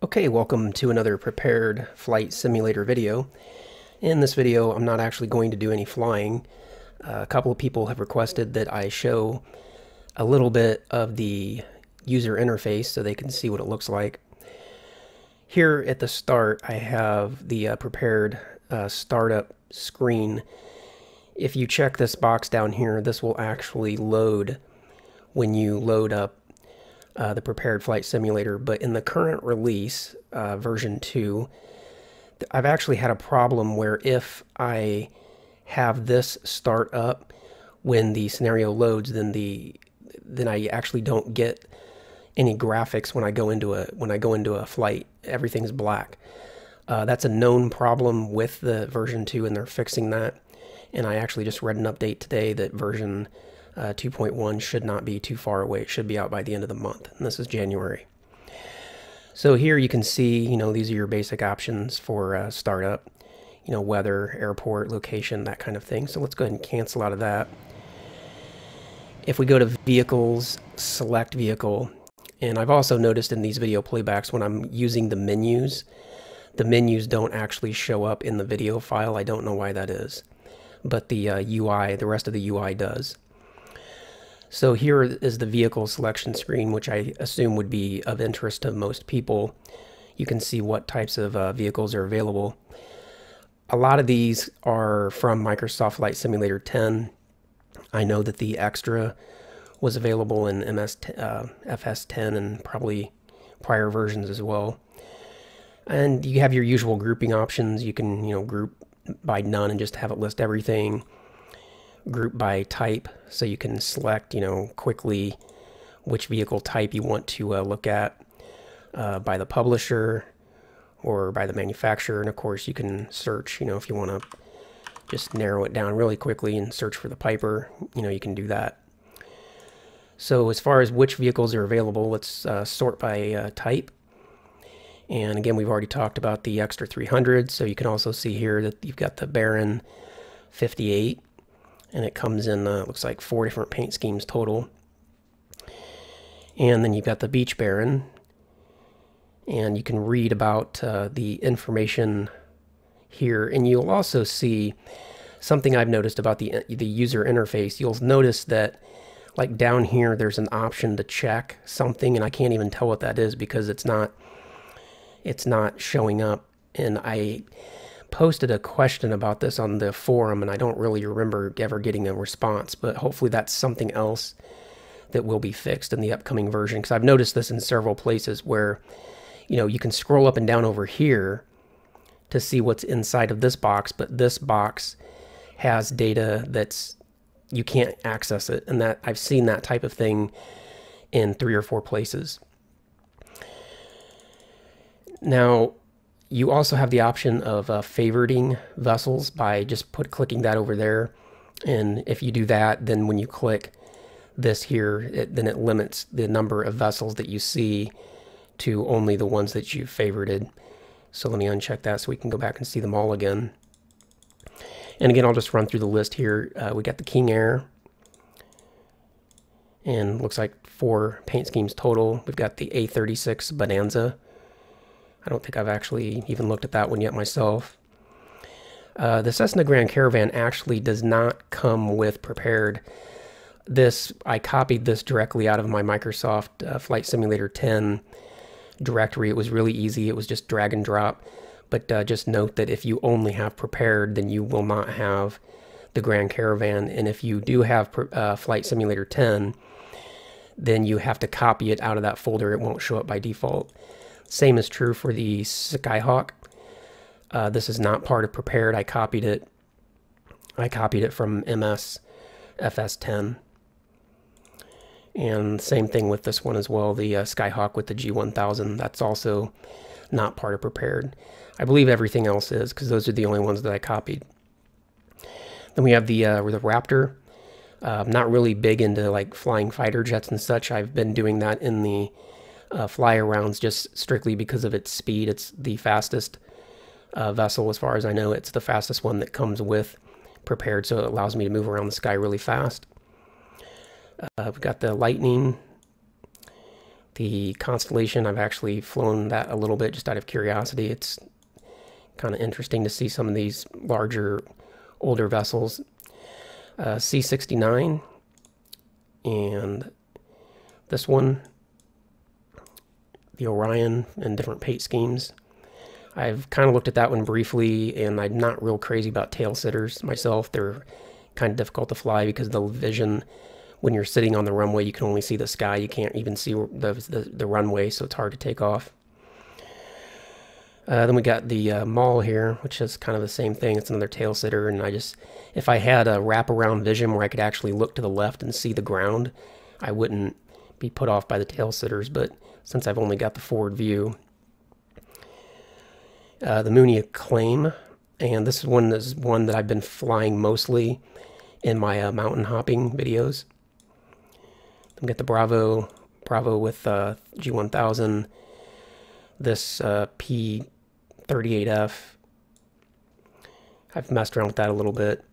Okay, welcome to another prepared flight simulator video. In this video, I'm not actually going to do any flying. A couple of people have requested that I show a little bit of the user interface so they can see what it looks like. Here at the start, I have the prepared startup screen. If you check this box down here, this will actually load when you load up the prepared flight simulator, but in the current release, version 2, I've actually had a problem where if I have this start up when the scenario loads, then I actually don't get any graphics when I go into a flight. Everything's black. That's a known problem with the version 2, and they're fixing that. And I actually just read an update today that version 2.1 should not be too far away. It should be out by the end of the month, and this is January. So here you can see, these are your basic options for startup, weather, airport, location, that kind of thing. So let's go ahead and cancel out of that. If we go to vehicles, select vehicle, and I've also noticed in these video playbacks when I'm using the menus don't actually show up in the video file. I don't know why that is, but the UI, the rest of the UI does. So here is the vehicle selection screen, which I assume would be of interest to most people. You can see what types of vehicles are available. A lot of these are from Microsoft Flight Simulator 10. I know that the Extra was available in FS10 and probably prior versions as well. And you have your usual grouping options. You can, group by none and just have it list everything. Group by type, so you can select, quickly which vehicle type you want to look at, by the publisher or by the manufacturer. And of course you can search, if you want to just narrow it down really quickly and search for the Piper, you can do that. So as far as which vehicles are available, let's sort by type. And again, we've already talked about the Extra 300, so you can also see here that you've got the Baron 58. And it comes in, looks like 4 different paint schemes total. And then you've got the Beach Baron. And you can read about the information here. And you'll also see something I've noticed about the user interface. You'll notice that, like down here, there's an option to check something. And I can't even tell what that is because it's not showing up. And I posted a question about this on the forum, and I don't really remember ever getting a response, but hopefully that's something else that will be fixed in the upcoming version, because I've noticed this in several places where, you can scroll up and down over here to see what's inside of this box, but this box has data that's, you can't access it, and that I've seen that type of thing in 3 or 4 places. Now, you also have the option of favoriting vessels by just clicking that over there. And if you do that, then when you click this here, then it limits the number of vessels that you see to only the ones that you've favorited. So let me uncheck that so we can go back and see them all again. And again, I'll just run through the list here. We got the King Air. And looks like 4 paint schemes total. We've got the A36 Bonanza. I don't think I've actually even looked at that one yet myself. The Cessna Grand Caravan actually does not come with prepared. I copied this directly out of my Microsoft Flight Simulator 10 directory. It was really easy. It was just drag and drop. But just note that if you only have prepared, then you will not have the Grand Caravan. And if you do have Flight Simulator 10, then you have to copy it out of that folder. It won't show up by default. Same is true for the Skyhawk. This is not part of prepared. I copied it from MS FS10. And same thing with this one as well, the Skyhawk with the G1000. That's also not part of prepared. I believe everything else is, because those are the only ones that I copied. Then we have the Raptor. I'm not really big into like flying fighter jets and such. I've been doing that in the fly-arounds just strictly because of its speed. It's the fastest vessel as far as I know. It's the fastest one that comes with prepared, so it allows me to move around the sky really fast. We've got the Lightning, The Constellation, I've actually flown that a little bit just out of curiosity. It's kind of interesting to see some of these larger, older vessels. C-69, and this one, the Orion, and different paint schemes. I've kind of looked at that one briefly, and I'm not real crazy about tail sitters myself. They're kind of difficult to fly because the vision, when you're sitting on the runway, you can only see the sky. You can't even see the runway, so it's hard to take off. Then we got the Maul here, which is kind of the same thing. It's another tail sitter, and if I had a wraparound vision where I could actually look to the left and see the ground, I wouldn't be put off by the tail sitters, but since I've only got the forward view. The Mooney Acclaim, and this is one that I've been flying mostly in my mountain hopping videos. Then we got the Bravo with G1000, this P38F. I've messed around with that a little bit,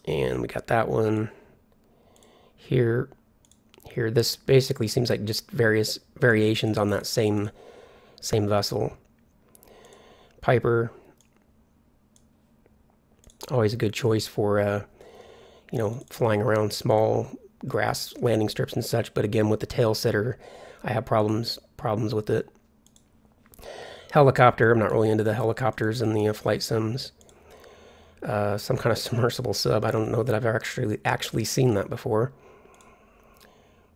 and we got that one here. This basically seems like just various variations on that same vessel. Piper, always a good choice for you know, flying around small grass landing strips and such, but again, with the tail sitter, I have problems with it. Helicopter, I'm not really into the helicopters and the flight sims. Some kind of submersible sub, I don't know that I've actually seen that before.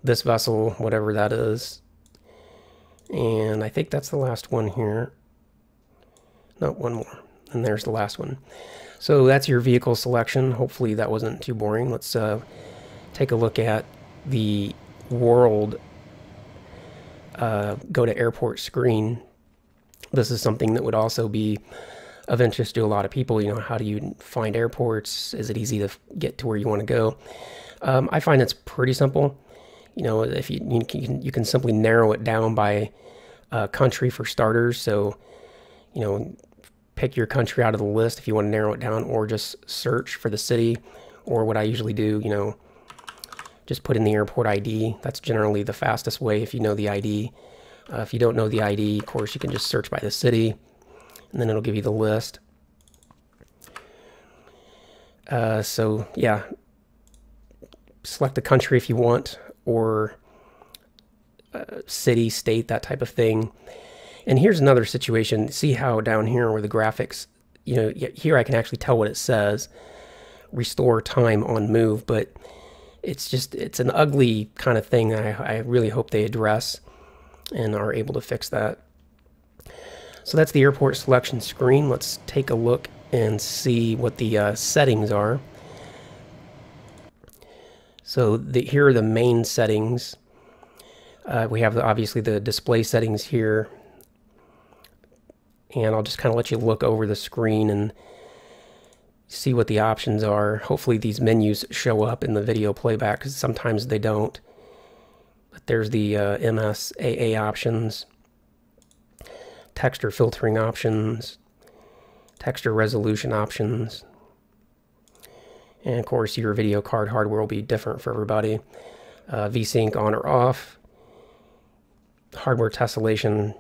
This vessel, whatever that is. And I think that's the last one here. No, one more. And there's the last one. So that's your vehicle selection. Hopefully that wasn't too boring. Let's take a look at the world go to airport screen. This is something that would also be of interest to a lot of people. You know, how do you find airports? Is it easy to get to where you want to go? I find it's pretty simple. You know, if you can simply narrow it down by country for starters. So, you know, pick your country out of the list if you want to narrow it down, or just search for the city, or what I usually do, you know, just put in the airport ID. That's generally the fastest way if you know the ID. If you don't know the ID, of course, you can just search by the city, and then it'll give you the list. So yeah, select the country if you want, or city, state, that type of thing. And here's another situation. See how down here where the graphics, you know, here I can actually tell what it says, restore time on move, but it's an ugly kind of thing that I really hope they address and are able to fix that. So that's the airport selection screen. Let's take a look and see what the settings are. So here are the main settings. We have obviously the display settings here. And I'll just kind of let you look over the screen and see what the options are. Hopefully these menus show up in the video playback, because sometimes they don't. But there's the MSAA options, texture filtering options, texture resolution options, and of course your video card hardware will be different for everybody. VSync on or off, hardware tessellation.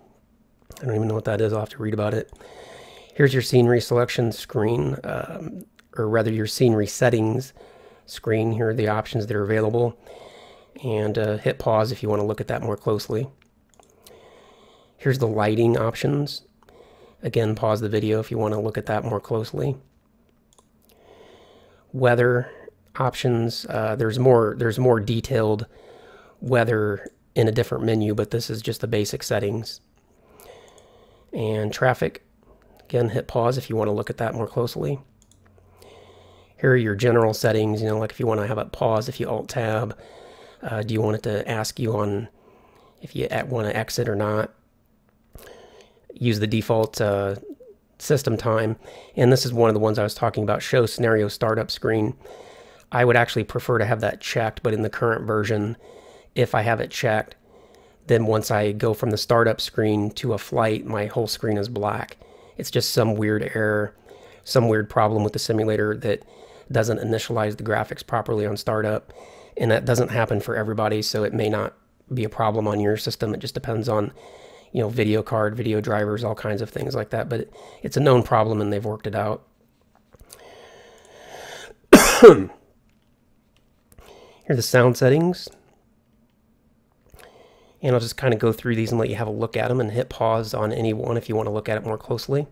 I don't even know what that is. I'll have to read about it. Here's your scenery selection screen, or rather your scenery settings screen. Here are the options that are available. And hit pause if you want to look at that more closely. Here's the lighting options. Again, pause the video if you want to look at that more closely. Weather options. There's more detailed weather in a different menu, but this is just the basic settings. And traffic, again, hit pause if you want to look at that more closely. Here are your general settings, you know, like if you want to have it pause, if you alt-tab, do you want it to ask you on if you want to exit or not. Use the default system time, and this is one of the ones I was talking about, show scenario startup screen. I would actually prefer to have that checked, but in the current version, if I have it checked, then once I go from the startup screen to a flight, my whole screen is black. It's just some weird error, some weird problem with the simulator that doesn't initialize the graphics properly on startup. And that doesn't happen for everybody, so it may not be a problem on your system. It just depends on, you know, video card, video drivers, all kinds of things like that. But it's a known problem and they've worked it out. Here are the sound settings. And I'll just kind of go through these and let you have a look at them and hit pause on any one if you want to look at it more closely.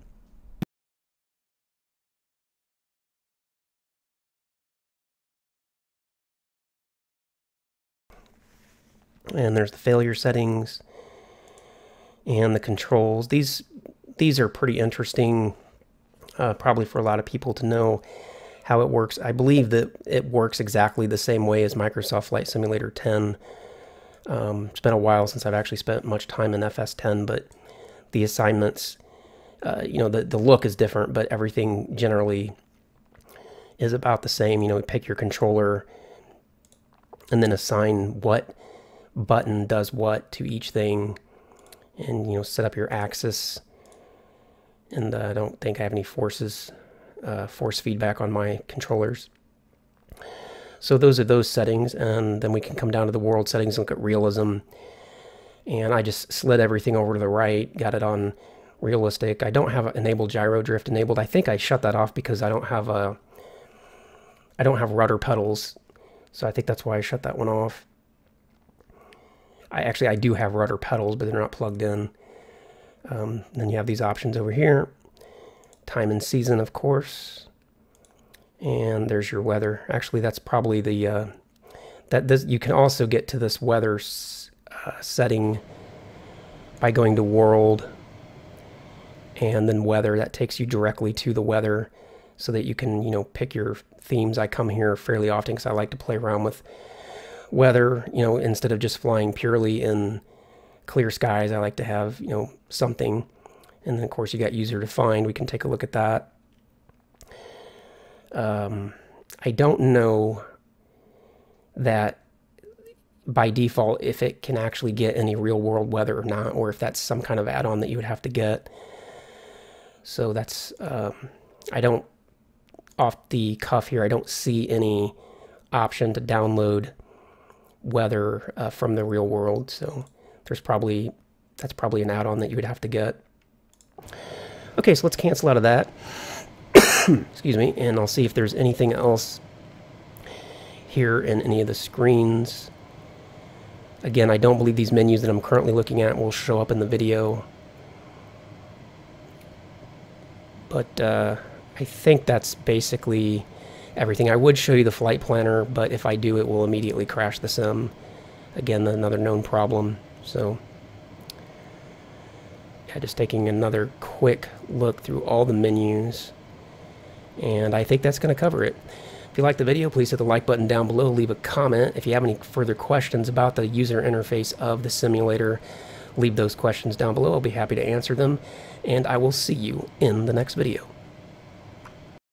And there's the failure settings and the controls. These are pretty interesting, probably for a lot of people to know how it works. I believe that it works exactly the same way as Microsoft Flight Simulator 10. It's been a while since I've actually spent much time in FS10, but the assignments, you know, the look is different, but everything generally is about the same. You know, pick your controller and then assign what button does what to each thing, and, you know, set up your axis. And I don't think I have any force feedback on my controllers. So those are those settings, and then we can come down to the world settings and look at realism. And I just slid everything over to the right, got it on realistic. I don't have enable gyro drift enabled. I think I shut that off because I don't have rudder pedals, so I think that's why I shut that one off. I do have rudder pedals, but they're not plugged in. Then you have these options over here. Time and season, of course. And there's your weather. Actually, that's probably the... you can also get to this weather setting by going to world and then weather. That takes you directly to the weather so that you can, you know, pick your themes. I come here fairly often because I like to play around with weather, you know, instead of just flying purely in clear skies. I like to have, you know, something. And then of course you got user defined. We can take a look at that. I don't know that by default if it can actually get any real world weather or not, or if that's some kind of add-on that you would have to get. So that's I don't, off the cuff here, I don't see any option to download weather from the real world, so that's probably an add-on that you would have to get. Okay, so let's cancel out of that. Excuse me, and I'll see if there's anything else here in any of the screens. Again, I don't believe these menus that I'm currently looking at will show up in the video, but I think that's basically everything. I would show you the flight planner, but if I do, it will immediately crash the sim. Again, another known problem. So yeah, just taking another quick look through all the menus, and I think that's going to cover it. If you like the video, please hit the like button down below, leave a comment. If you have any further questions about the user interface of the simulator, leave those questions down below. I'll be happy to answer them, and I will see you in the next video.